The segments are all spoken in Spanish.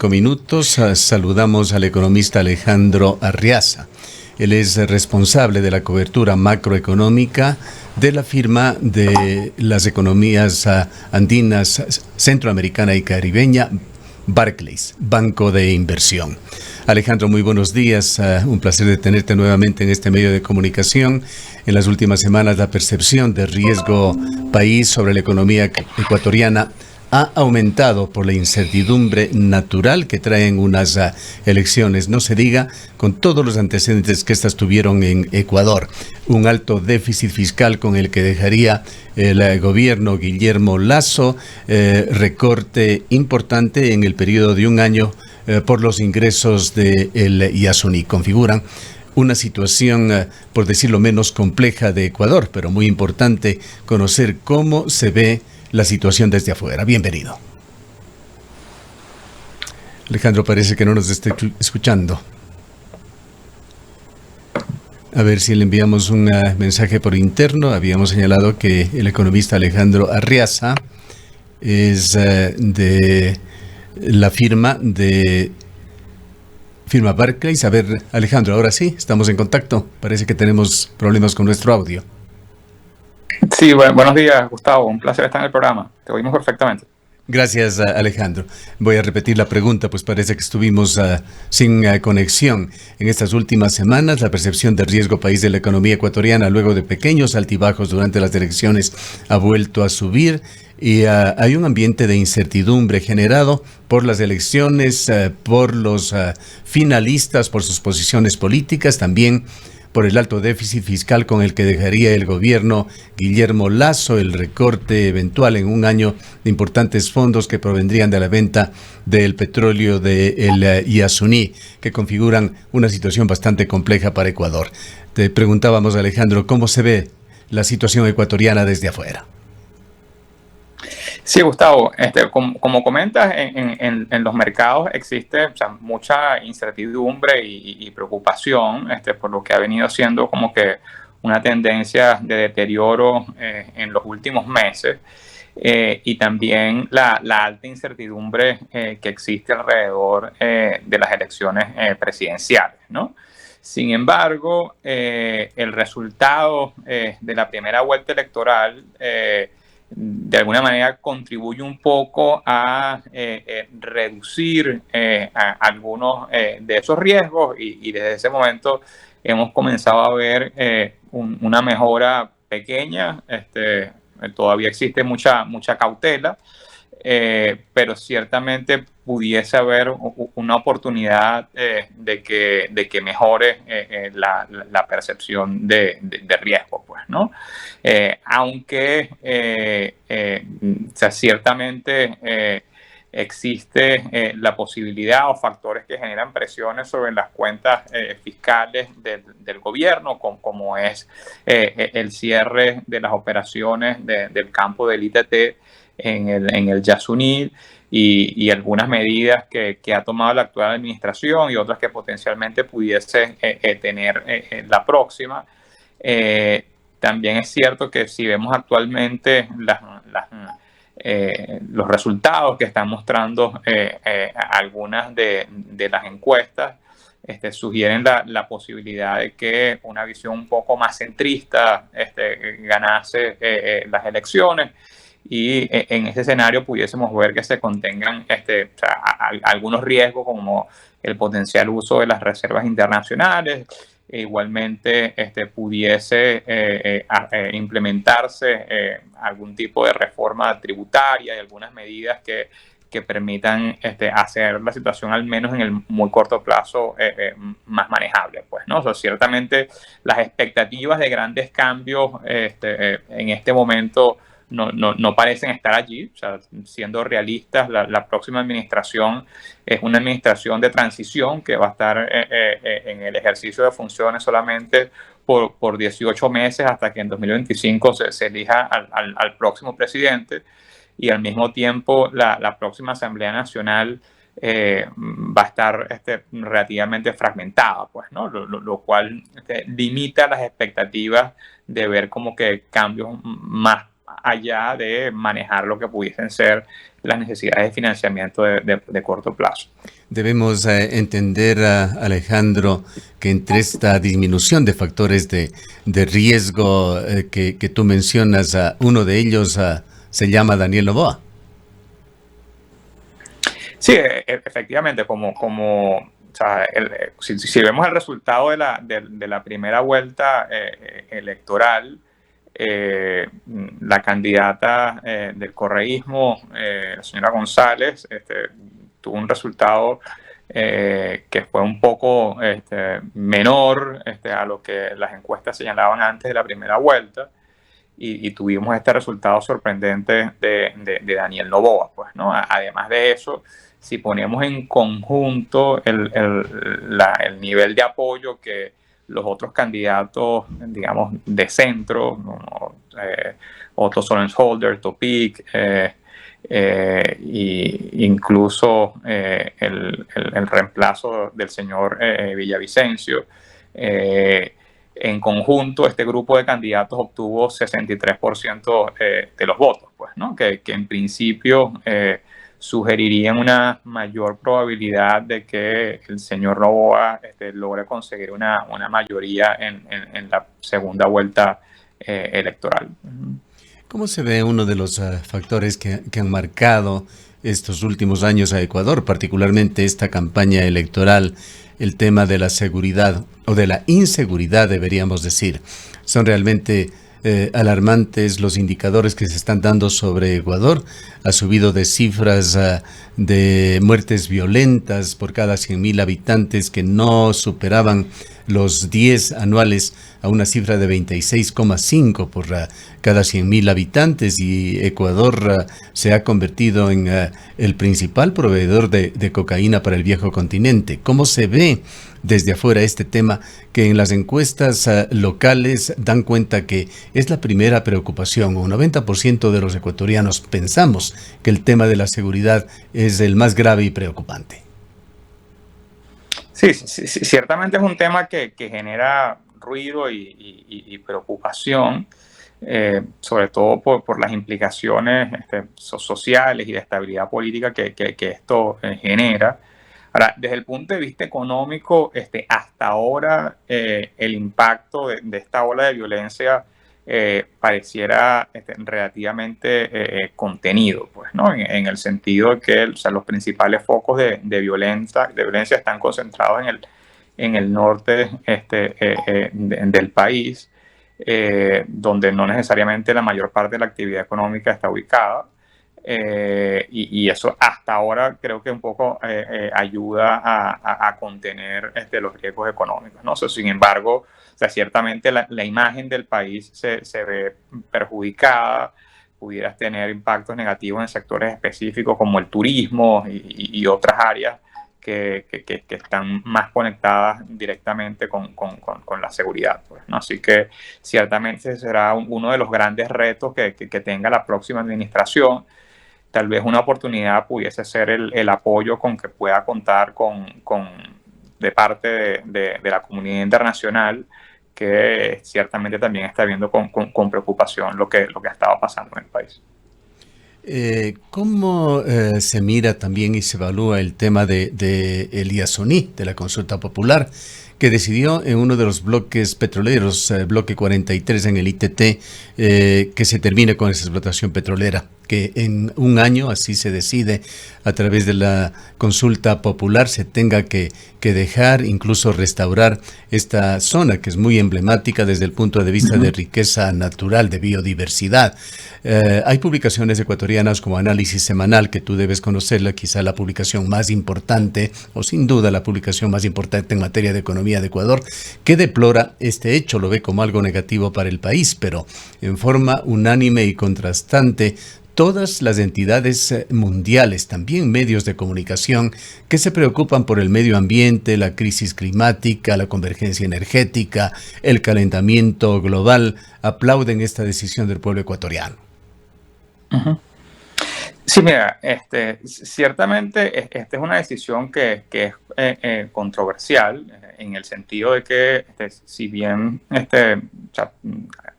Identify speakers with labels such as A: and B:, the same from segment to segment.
A: 5 minutos. Saludamos al economista Alejandro Arriaza. Él es responsable de la cobertura macroeconómica de la firma de las economías andinas, centroamericana y caribeña, Barclays, Banco de Inversión. Alejandro, muy buenos días. Un placer de tenerte nuevamente en este medio de comunicación. En las últimas semanas, la percepción de riesgo país sobre la economía ecuatoriana ha aumentado por la incertidumbre natural que traen unas elecciones, no se diga con todos los antecedentes que estas tuvieron en Ecuador. Un alto déficit fiscal con el que dejaría el gobierno Guillermo Lasso, recorte importante en el periodo de un año por los ingresos del Yasuní. Configuran una situación, por decirlo menos, compleja de Ecuador, pero muy importante conocer cómo se ve la situación desde afuera. Bienvenido. Alejandro parece que no nos está escuchando. A ver si le enviamos un mensaje por interno. Habíamos señalado que el economista Alejandro Arriaza es de la firma Barclays. A ver, Alejandro, ahora sí, estamos en contacto. Parece que tenemos problemas con nuestro audio.
B: Sí, buenos días, Gustavo. Un placer estar en el programa. Te oímos perfectamente.
A: Gracias, Alejandro. Voy a repetir la pregunta, pues parece que estuvimos sin conexión. En estas últimas semanas, la percepción de riesgo país de la economía ecuatoriana, luego de pequeños altibajos durante las elecciones, ha vuelto a subir y hay un ambiente de incertidumbre generado por las elecciones, por los finalistas, por sus posiciones políticas, también por el alto déficit fiscal con el que dejaría el gobierno Guillermo Lasso, el recorte eventual en un año de importantes fondos que provendrían de la venta del petróleo del Yasuní, que configuran una situación bastante compleja para Ecuador. Te preguntábamos, Alejandro, ¿cómo se ve la situación ecuatoriana desde afuera?
B: Sí, Gustavo, como comentas, en los mercados existe mucha incertidumbre y preocupación por lo que ha venido siendo como que una tendencia de deterioro en los últimos meses y también la alta incertidumbre que existe alrededor de las elecciones presidenciales, ¿no? Sin embargo, el resultado de la primera vuelta electoral de alguna manera contribuye un poco a reducir algunos de esos riesgos y desde ese momento hemos comenzado a ver una mejora pequeña. Todavía existe mucha cautela, pero ciertamente pudiese haber una oportunidad de que mejore la percepción de riesgo, pues, ¿no? Aunque ciertamente existe la posibilidad o factores que generan presiones sobre las cuentas fiscales del gobierno, como es el cierre de las operaciones del campo del ITT en el Yasuní y algunas medidas que ha tomado la actual administración y otras que potencialmente pudiese tener la próxima. También es cierto que si vemos actualmente los resultados que están mostrando algunas de las encuestas, sugieren la posibilidad de que una visión un poco más centrista ganase las elecciones. Y en ese escenario pudiésemos ver que se contengan algunos riesgos como el potencial uso de las reservas internacionales. Igualmente pudiese implementarse algún tipo de reforma tributaria y algunas medidas que permitan hacer la situación al menos en el muy corto plazo más manejable, pues, ¿no? O sea, ciertamente las expectativas de grandes cambios en este momento no parecen estar allí. O sea, siendo realistas, la próxima administración es una administración de transición que va a estar en el ejercicio de funciones solamente por 18 meses hasta que en 2025 se elija al próximo presidente, y al mismo tiempo la próxima Asamblea Nacional va a estar relativamente fragmentada, pues, ¿no? Lo cual limita las expectativas de ver como que cambios más allá de manejar lo que pudiesen ser las necesidades de financiamiento de corto plazo.
A: Debemos entender, Alejandro, que entre esta disminución de factores de riesgo que tú mencionas, uno de ellos se llama Daniel Noboa.
B: Sí, efectivamente, o sea, si vemos el resultado de la primera vuelta electoral, la candidata del correísmo, la señora González, tuvo un resultado que fue un poco menor a lo que las encuestas señalaban antes de la primera vuelta, y tuvimos este resultado sorprendente de Daniel Noboa, pues, ¿no? Además de eso, si ponemos en conjunto el nivel de apoyo que los otros candidatos, digamos, de centro, ¿no? Otto Solensholder, Topic, y incluso el reemplazo del señor Villavicencio, en conjunto este grupo de candidatos obtuvo 63% de los votos, pues, ¿no? Que en principio sugerirían una mayor probabilidad de que el señor Noboa logre conseguir una mayoría en la segunda vuelta electoral.
A: ¿Cómo se ve uno de los factores que han marcado estos últimos años a Ecuador, particularmente esta campaña electoral, el tema de la seguridad o de la inseguridad, deberíamos decir? Son realmente alarmantes los indicadores que se están dando sobre Ecuador. Ha subido de cifras de muertes violentas por cada 100.000 habitantes que no superaban los 10 anuales a una cifra de 26,5 por cada 100.000 habitantes, y Ecuador se ha convertido en el principal proveedor de cocaína para el viejo continente. ¿Cómo se ve desde afuera este tema que en las encuestas locales dan cuenta que es la primera preocupación? Un 90% de los ecuatorianos pensamos que el tema de la seguridad es el más grave y preocupante.
B: Sí, ciertamente es un tema que genera ruido y preocupación, sobre todo por las implicaciones sociales y de estabilidad política que esto genera. Ahora, desde el punto de vista económico, hasta ahora el impacto de esta ola de violencia pareciera relativamente contenido, pues, ¿no? En el sentido de que, o sea, los principales focos de violencia están concentrados en el norte del país, donde no necesariamente la mayor parte de la actividad económica está ubicada. Y eso hasta ahora creo que un poco ayuda a contener los riesgos económicos, ¿no? O sea, sin embargo, o sea, ciertamente la imagen del país se ve perjudicada. Pudieras tener impactos negativos en sectores específicos como el turismo y otras áreas que están más conectadas directamente con la seguridad, pues, ¿no? Así que ciertamente será uno de los grandes retos que tenga la próxima administración. Tal vez una oportunidad pudiese ser el apoyo con que pueda contar de parte de la comunidad internacional, que ciertamente también está viendo con preocupación lo que ha estado pasando en el país.
A: ¿Cómo se mira también y se evalúa el tema de Elías Soní, de la consulta popular, que decidió en uno de los bloques petroleros, bloque 43 en el ITT, que se termine con esa explotación petrolera, que en un año, así se decide, a través de la consulta popular, se tenga que dejar, incluso restaurar esta zona, que es muy emblemática desde el punto de vista de riqueza natural, de biodiversidad? Hay publicaciones ecuatorianas como Análisis Semanal, que tú debes conocerla, quizá la publicación más importante, o sin duda la publicación más importante en materia de economía de Ecuador, que deplora este hecho, lo ve como algo negativo para el país, pero en forma unánime y contrastante, todas las entidades mundiales, también medios de comunicación, que se preocupan por el medio ambiente, la crisis climática, la convergencia energética, el calentamiento global, aplauden esta decisión del pueblo ecuatoriano.
B: Sí, mira, ciertamente esta es una decisión que es controversial, en el sentido de que si bien o sea,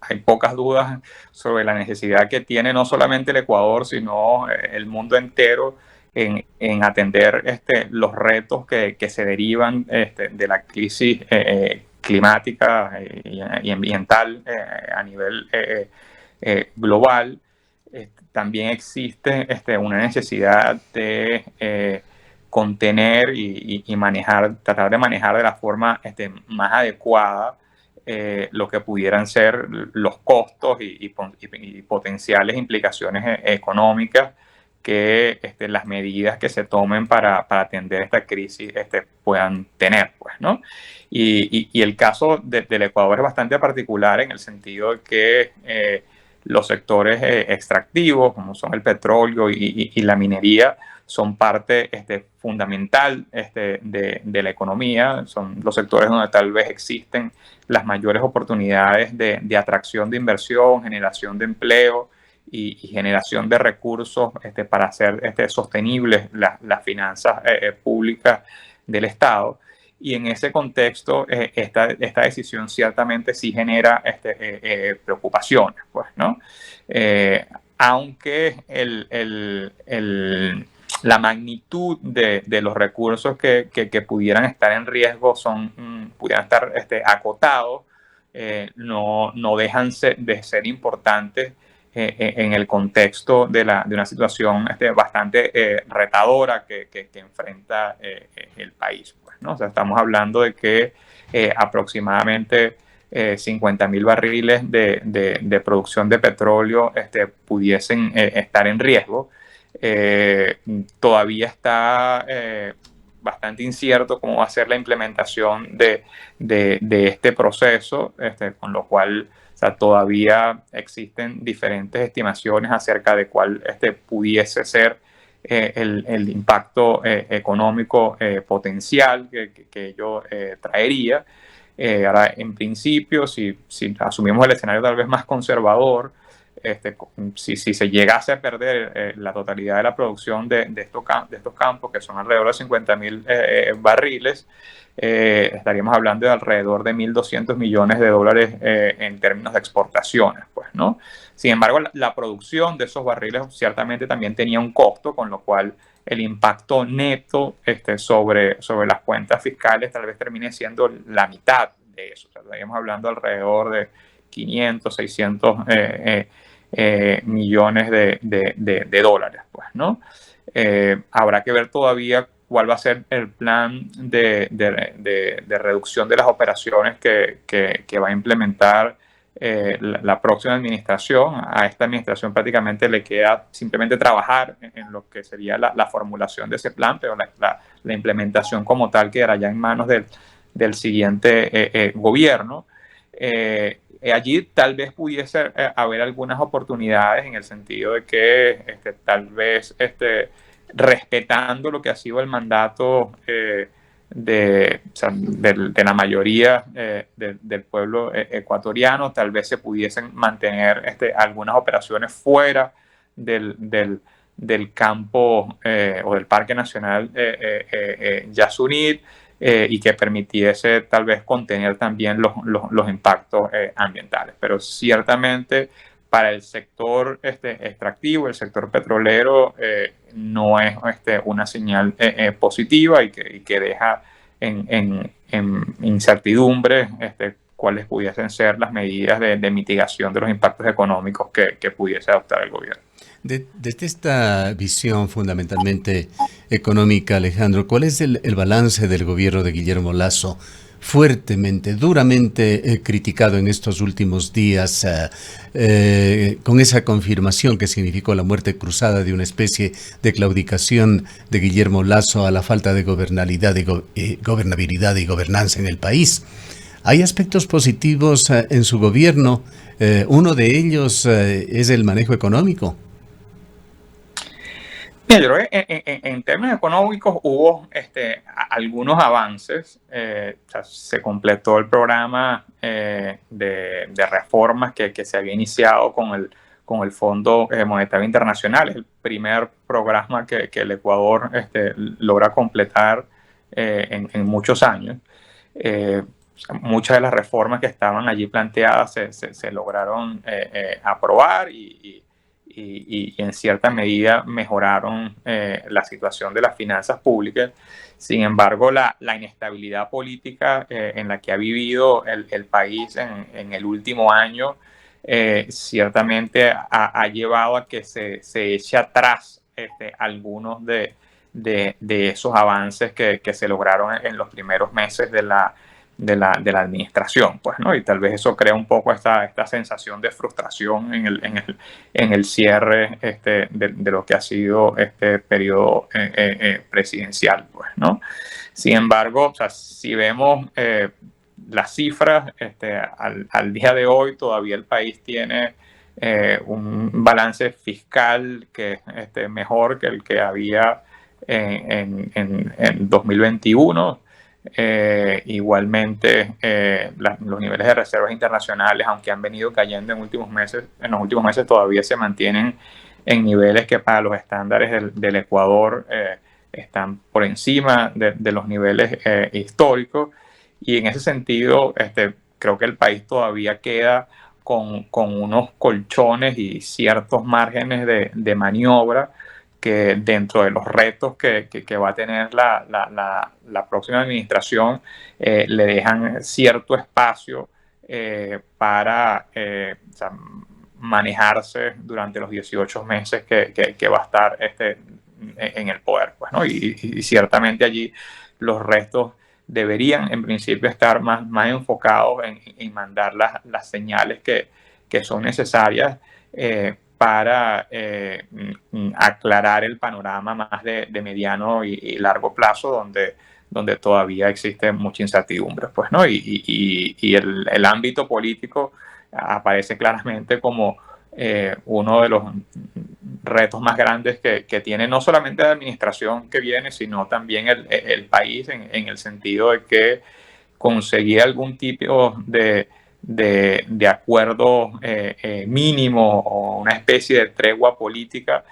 B: hay pocas dudas sobre la necesidad que tiene no solamente el Ecuador, sino el mundo entero en atender los retos que se derivan de la crisis climática y ambiental a nivel global. También existe una necesidad de contener y manejar, tratar de manejar de la forma más adecuada lo que pudieran ser los costos y potenciales implicaciones económicas que las medidas que se tomen para atender esta crisis puedan tener, pues, ¿no? Y el caso del Ecuador es bastante particular en el sentido de que los sectores extractivos, como son el petróleo y la minería, son parte fundamental de la economía, son los sectores donde tal vez existen las mayores oportunidades de atracción de inversión, generación de empleo y generación de recursos para hacer sostenibles las finanzas públicas del Estado. Y en ese contexto, esta decisión ciertamente sí genera preocupaciones, pues, ¿no? Aunque la magnitud de los recursos que pudieran estar en riesgo pudieran estar acotados, no dejan de ser importantes en el contexto de una situación bastante retadora que enfrenta el país, pues, ¿no? O sea, estamos hablando de que aproximadamente 50.000 barriles de producción de petróleo pudiesen estar en riesgo. Todavía está bastante incierto cómo va a ser la implementación de este proceso, con lo cual, o sea, todavía existen diferentes estimaciones acerca de cuál pudiese ser el impacto económico potencial que ello traería. Ahora, en principio, si asumimos el escenario tal vez más conservador, si se llegase a perder la totalidad de la producción de estos campos, que son alrededor de 50.000 barriles, estaríamos hablando de alrededor de 1.200 millones de dólares en términos de exportaciones, pues, ¿no? Sin embargo, la producción de esos barriles ciertamente también tenía un costo, con lo cual el impacto neto sobre las cuentas fiscales tal vez termine siendo la mitad de eso. O sea, estaríamos hablando alrededor de 500, 600 millones de dólares, pues, ¿no? Habrá que ver todavía cuál va a ser el plan de reducción de las operaciones que va a implementar la próxima administración. A esta administración prácticamente le queda simplemente trabajar en lo que sería la formulación de ese plan, pero la implementación como tal quedará ya en manos del siguiente gobierno. Allí tal vez pudiese haber algunas oportunidades en el sentido de que tal vez respetando lo que ha sido el mandato de la mayoría del pueblo ecuatoriano, tal vez se pudiesen mantener algunas operaciones fuera del campo o del Parque Nacional Yasuní, y que permitiese tal vez contener también los impactos ambientales. Pero ciertamente para el sector extractivo, el sector petrolero, no es una señal positiva y que deja en incertidumbre cuáles pudiesen ser las medidas de mitigación de los impactos económicos que pudiese adoptar el gobierno.
A: Desde esta visión fundamentalmente económica, Alejandro, ¿cuál es el balance del gobierno de Guillermo Lasso, fuertemente, duramente criticado en estos últimos días, con esa confirmación que significó la muerte cruzada de una especie de claudicación de Guillermo Lasso a la falta de gobernabilidad y gobernanza en el país? ¿Hay aspectos positivos en su gobierno? Uno de ellos es el manejo económico.
B: Mira, yo creo que en términos económicos hubo algunos avances. O sea, se completó el programa de reformas que se había iniciado con el Fondo Monetario Internacional. Es el primer programa que el Ecuador logra completar en muchos años. muchas de las reformas que estaban allí planteadas se lograron aprobar y en cierta medida mejoraron la situación de las finanzas públicas. Sin embargo, la inestabilidad política en la que ha vivido el país en el último año ciertamente ha llevado a que se eche atrás algunos de esos avances que se lograron en los primeros meses de la administración, pues, ¿no? Y tal vez eso crea un poco esta sensación de frustración en el cierre de lo que ha sido este periodo presidencial, pues, ¿no? Sin embargo, o sea, si vemos las cifras, al día de hoy todavía el país tiene un balance fiscal que es mejor que el que había en 2021. Igualmente, los niveles de reservas internacionales, aunque han venido cayendo en los últimos meses todavía se mantienen en niveles que para los estándares del Ecuador están por encima de los niveles históricos. Y en ese sentido, creo que el país todavía queda con unos colchones y ciertos márgenes de maniobra que dentro de los retos que va a tener la próxima administración le dejan cierto espacio para o sea, manejarse durante los 18 meses que va a estar en el poder, pues, ¿no? Y ciertamente allí los retos deberían en principio estar más enfocados en mandar las señales que son necesarias para aclarar el panorama más de mediano y largo plazo donde todavía existe mucha incertidumbre, pues, ¿no? Y el ámbito político aparece claramente como uno de los retos más grandes que tiene no solamente la administración que viene, sino también el país en el sentido de que conseguir algún tipo de acuerdo mínimo o una especie de tregua política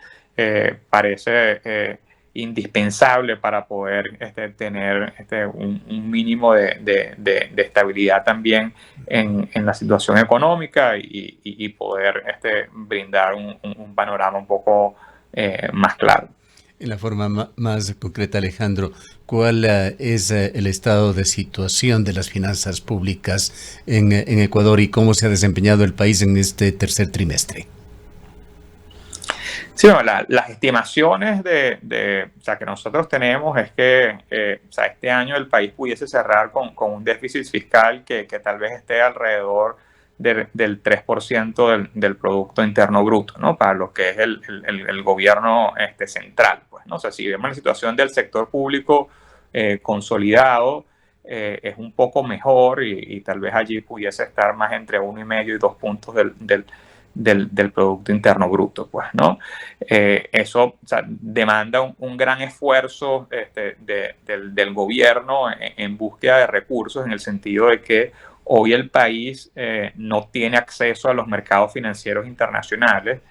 B: parece indispensable para poder tener un mínimo de estabilidad también en la situación económica y poder brindar un panorama un poco más claro.
A: En la forma más concreta, Alejandro, ¿cuál es el estado de situación de las finanzas públicas en Ecuador y cómo se ha desempeñado el país en este tercer trimestre?
B: Sí, bueno, las estimaciones o sea, que nosotros tenemos es que o sea, este año el país pudiese cerrar con un déficit fiscal que tal vez esté alrededor del 3% del Producto Interno Bruto, ¿no? Para lo que es el gobierno central, pues, ¿no? O sea, si vemos la situación del sector público consolidado, es un poco mejor y tal vez allí pudiese estar más entre 1,5 y 2 puntos del Producto Interno Bruto, pues, ¿no? Eso, o sea, demanda un gran esfuerzo del gobierno en búsqueda de recursos, en el sentido de que hoy el país no tiene acceso a los mercados financieros internacionales.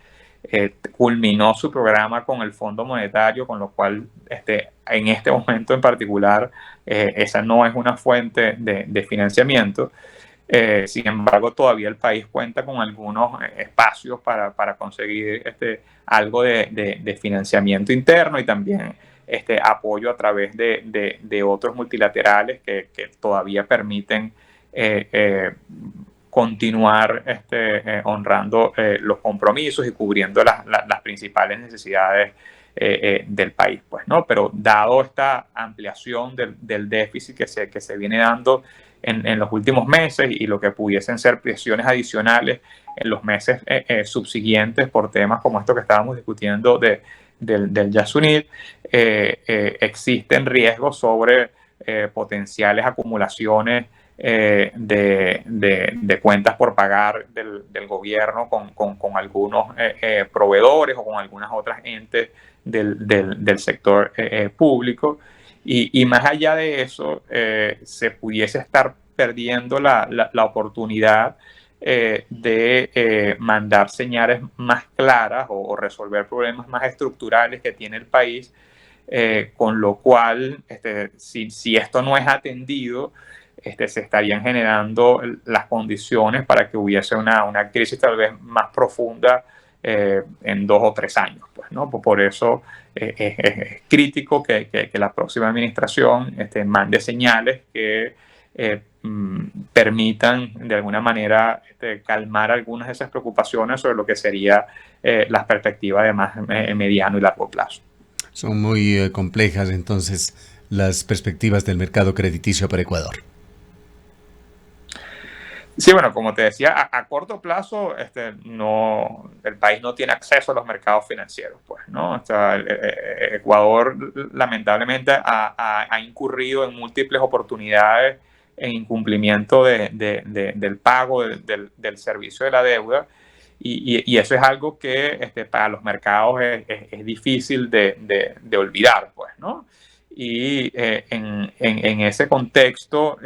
B: Culminó su programa con el Fondo Monetario, con lo cual en este momento en particular esa no es una fuente de financiamiento. Sin embargo, todavía el país cuenta con algunos espacios para conseguir algo de financiamiento interno y también apoyo a través de otros multilaterales que todavía permiten continuar honrando los compromisos y cubriendo las principales necesidades del país, pues, ¿no? Pero dado esta ampliación del déficit que se viene dando en los últimos meses y lo que pudiesen ser presiones adicionales en los meses subsiguientes por temas como esto que estábamos discutiendo del Yasuní, existen riesgos sobre potenciales acumulaciones de cuentas por pagar del gobierno con algunos proveedores o con algunas otras entes del sector público. Y más allá de eso, se pudiese estar perdiendo la oportunidad de mandar señales más claras o resolver problemas más estructurales que tiene el país, con lo cual, si esto no es atendido, se estarían generando las condiciones para que hubiese una crisis tal vez más profunda en 2 o 3 años. Pues, ¿no? Por eso es crítico que la próxima administración mande señales que permitan de alguna manera calmar algunas de esas preocupaciones sobre lo que sería las perspectivas de más mediano y largo plazo.
A: Son muy complejas entonces las perspectivas del mercado crediticio para Ecuador.
B: Sí, bueno, como te decía, a corto plazo el país no tiene acceso a los mercados financieros, pues, ¿no? O sea, Ecuador lamentablemente ha incurrido en múltiples oportunidades en incumplimiento del pago del servicio de la deuda, y eso es algo que para los mercados es difícil de olvidar, pues, ¿no? Y en ese contexto,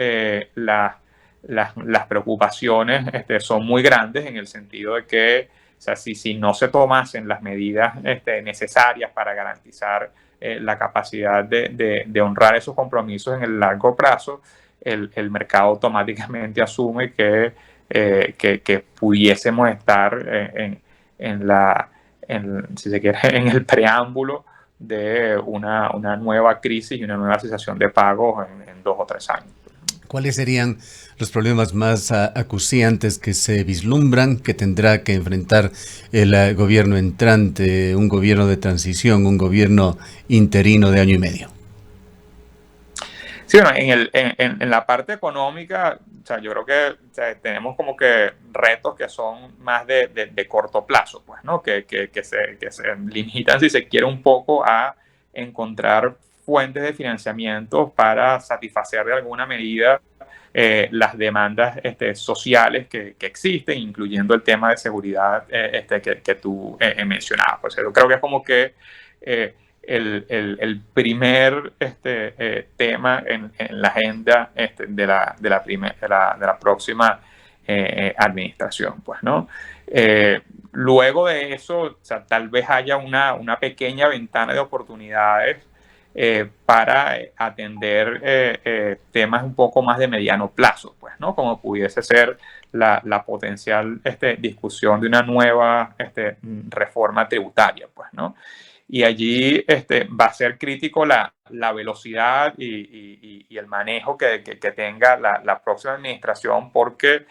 B: las preocupaciones son muy grandes en el sentido de que, o sea, si no se tomasen las medidas necesarias para garantizar la capacidad de honrar esos compromisos en el largo plazo, el mercado automáticamente asume que pudiésemos estar si se quiere, en el preámbulo de una nueva crisis y una nueva cesación de pagos en 2 o 3 años.
A: ¿Cuáles serían los problemas más acuciantes que se vislumbran que tendrá que enfrentar el gobierno entrante, un gobierno de transición, un gobierno interino de año y medio?
B: Sí, bueno, en la parte económica, o sea, yo creo que, o sea, tenemos como que retos que son más de corto plazo, pues, ¿no? Que se limitan, si se quiere, un poco a encontrar fuentes de financiamiento para satisfacer de alguna medida las demandas sociales que existen, incluyendo el tema de seguridad que tú mencionabas. Pues yo creo que es como que el primer tema en la agenda de la próxima administración, pues, ¿no? Luego de eso, o sea, tal vez haya una pequeña ventana de oportunidades para atender temas un poco más de mediano plazo, pues, ¿no? Como pudiese ser la potencial discusión de una nueva reforma tributaria, pues, ¿no? Y allí va a ser crítico la velocidad y el manejo que tenga la próxima administración, porque,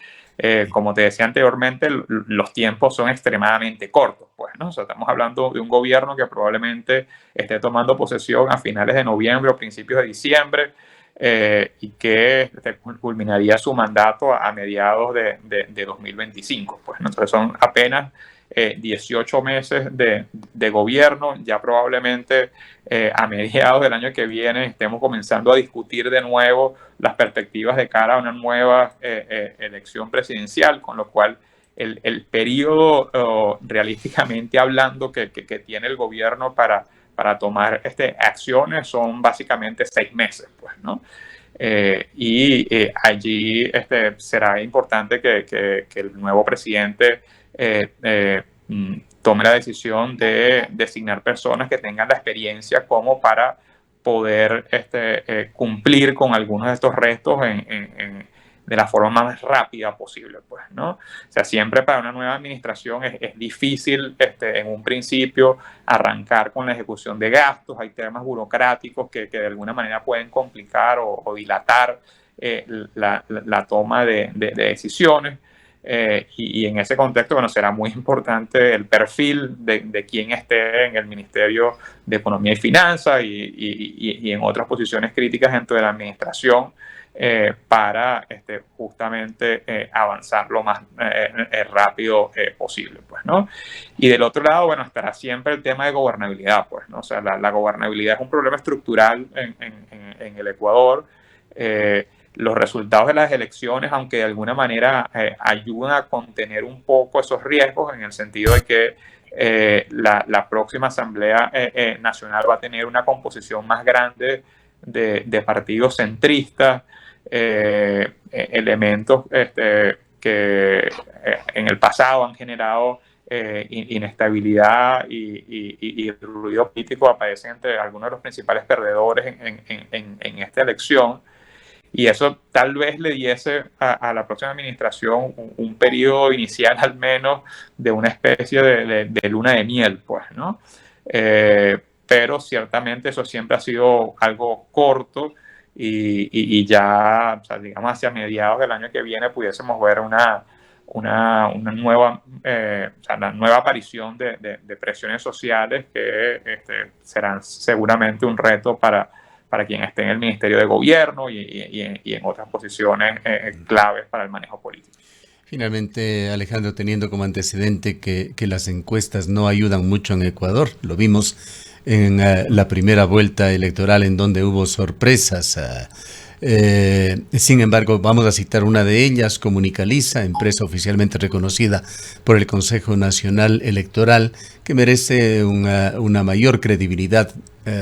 B: como te decía anteriormente, los tiempos son extremadamente cortos, pues, ¿no? O sea, estamos hablando de un gobierno que probablemente esté tomando posesión a finales de noviembre o principios de diciembre, y que culminaría su mandato a mediados de 2025. Pues, ¿no? Entonces son apenas 18 meses de gobierno. Ya probablemente a mediados del año que viene estemos comenzando a discutir de nuevo las perspectivas de cara a una nueva elección presidencial, con lo cual el periodo, realísticamente hablando, que tiene el gobierno para tomar acciones son básicamente 6 meses, pues, ¿no? Allí será importante que el nuevo presidente tome la decisión de designar personas que tengan la experiencia como para poder cumplir con algunos de estos retos de la forma más rápida posible, pues, ¿no? O sea, siempre para una nueva administración es difícil en un principio arrancar con la ejecución de gastos. Hay temas burocráticos que de alguna manera pueden complicar o dilatar la toma de decisiones. Y en ese contexto, bueno, será muy importante el perfil de quien esté en el Ministerio de Economía y Finanzas y en otras posiciones críticas dentro de la administración, para justamente avanzar lo más rápido posible, pues, ¿no? Y del otro lado, bueno, estará siempre el tema de gobernabilidad, pues, ¿no? O sea, la gobernabilidad es un problema estructural en el Ecuador. Los resultados de las elecciones, aunque de alguna manera ayudan a contener un poco esos riesgos, en el sentido de que la próxima Asamblea Nacional va a tener una composición más grande de partidos centristas, elementos que en el pasado han generado inestabilidad y ruido político, aparecen entre algunos de los principales perdedores en esta elección. y eso tal vez le diese a la próxima administración un periodo inicial al menos de una especie de luna de miel, pues, ¿no? Pero ciertamente eso siempre ha sido algo corto y ya, o sea, digamos, hacia mediados del año que viene pudiésemos ver una nueva, o sea, la nueva aparición de presiones sociales que serán seguramente un reto para quien esté en el Ministerio de Gobierno y en otras posiciones claves para el manejo político.
A: Finalmente, Alejandro, teniendo como antecedente que las encuestas no ayudan mucho en Ecuador, lo vimos en la primera vuelta electoral en donde hubo sorpresas. Sin embargo, vamos a citar una de ellas, Comunicaliza, empresa oficialmente reconocida por el Consejo Nacional Electoral, que merece una mayor credibilidad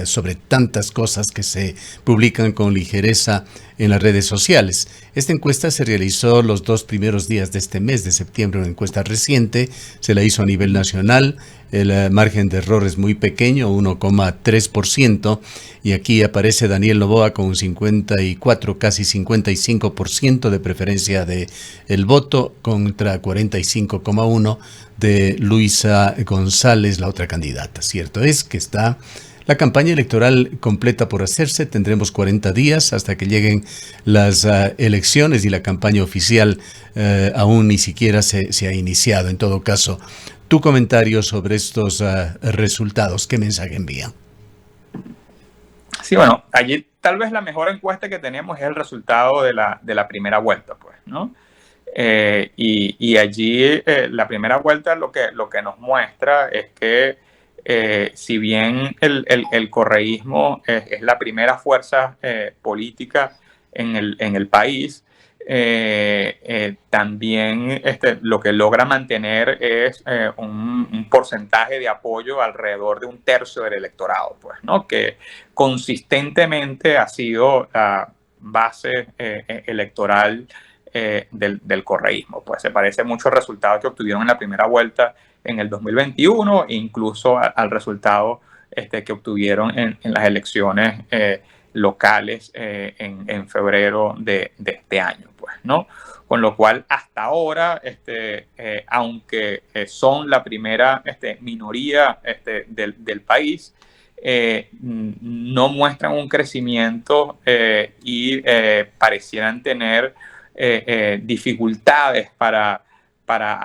A: sobre tantas cosas que se publican con ligereza en las redes sociales. Esta encuesta se realizó los 2 primeros días de este mes de septiembre, una encuesta reciente, se la hizo a nivel nacional, el margen de error es muy pequeño, 1,3%, y aquí aparece Daniel Noboa con un 54, casi 55% de preferencia de el voto contra 45,1% de Luisa González, la otra candidata. Cierto es que está la campaña electoral completa por hacerse. Tendremos 40 días hasta que lleguen las elecciones y la campaña oficial aún ni siquiera se ha iniciado. En todo caso, tu comentario sobre estos resultados, ¿qué mensaje envía?
B: Sí, bueno, allí tal vez la mejor encuesta que tenemos es el resultado de la primera vuelta, pues, ¿no? Y allí la primera vuelta lo que nos muestra es que si bien el correísmo es la primera fuerza política en el país, también lo que logra mantener es un porcentaje de apoyo alrededor de 1/3 del electorado, pues, ¿no? Que consistentemente ha sido la base electoral del correísmo. Pues se parece mucho al resultado que obtuvieron en la primera vuelta en el 2021 e incluso al resultado que obtuvieron en las elecciones locales en febrero de este año, pues, ¿no? Con lo cual, hasta ahora, aunque son la primera minoría del país, no muestran un crecimiento y parecieran tener dificultades para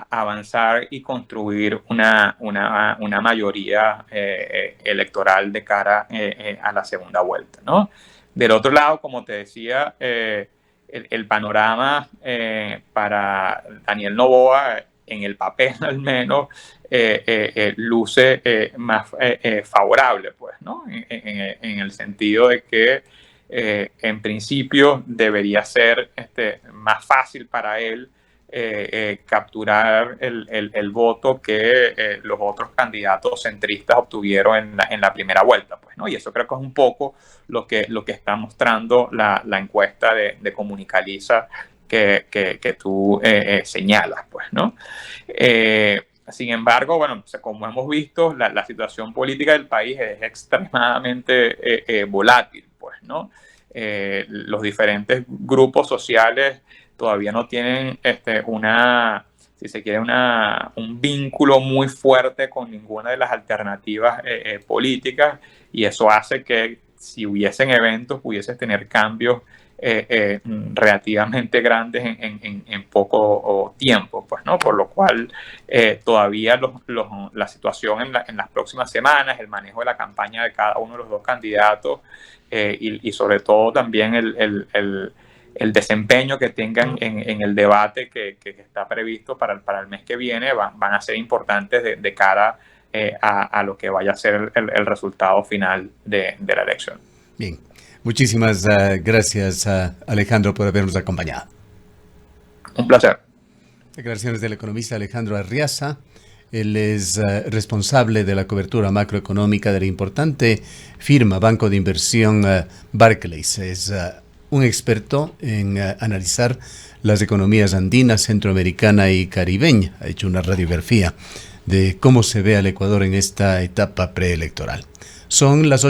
B: avanzar y construir una mayoría electoral de cara a la segunda vuelta, ¿no? Del otro lado, como te decía, el panorama para Daniel Noboa, en el papel al menos, luce más favorable, pues, ¿no? En el sentido de que en principio debería ser más fácil para él capturar el voto que los otros candidatos centristas obtuvieron en la primera vuelta, pues, ¿no? Y eso creo que es un poco lo que está mostrando la encuesta de Comunicaliza que tú señalas, pues, ¿no? Sin embargo, bueno, como hemos visto, la situación política del país es extremadamente volátil, pues, ¿no? Los diferentes grupos sociales todavía no tienen si se quiere, un vínculo muy fuerte con ninguna de las alternativas políticas, y eso hace que si hubiesen eventos pudieses tener cambios relativamente grandes en poco tiempo, pues, ¿no? Por lo cual todavía la situación en las próximas semanas, el manejo de la campaña de cada uno de los dos candidatos y sobre todo también el desempeño que tengan en el debate que está previsto para el mes que viene van a ser importantes de cara a lo que vaya a ser el resultado final de la elección.
A: Bien, muchísimas gracias Alejandro por habernos acompañado.
B: Un placer.
A: Declaraciones del economista Alejandro Arriaza. Él es responsable de la cobertura macroeconómica de la importante firma banco de inversión Barclays. Es un experto en analizar las economías andinas, centroamericana y caribeña. Ha hecho una radiografía de cómo se ve al Ecuador en esta etapa preelectoral. Son las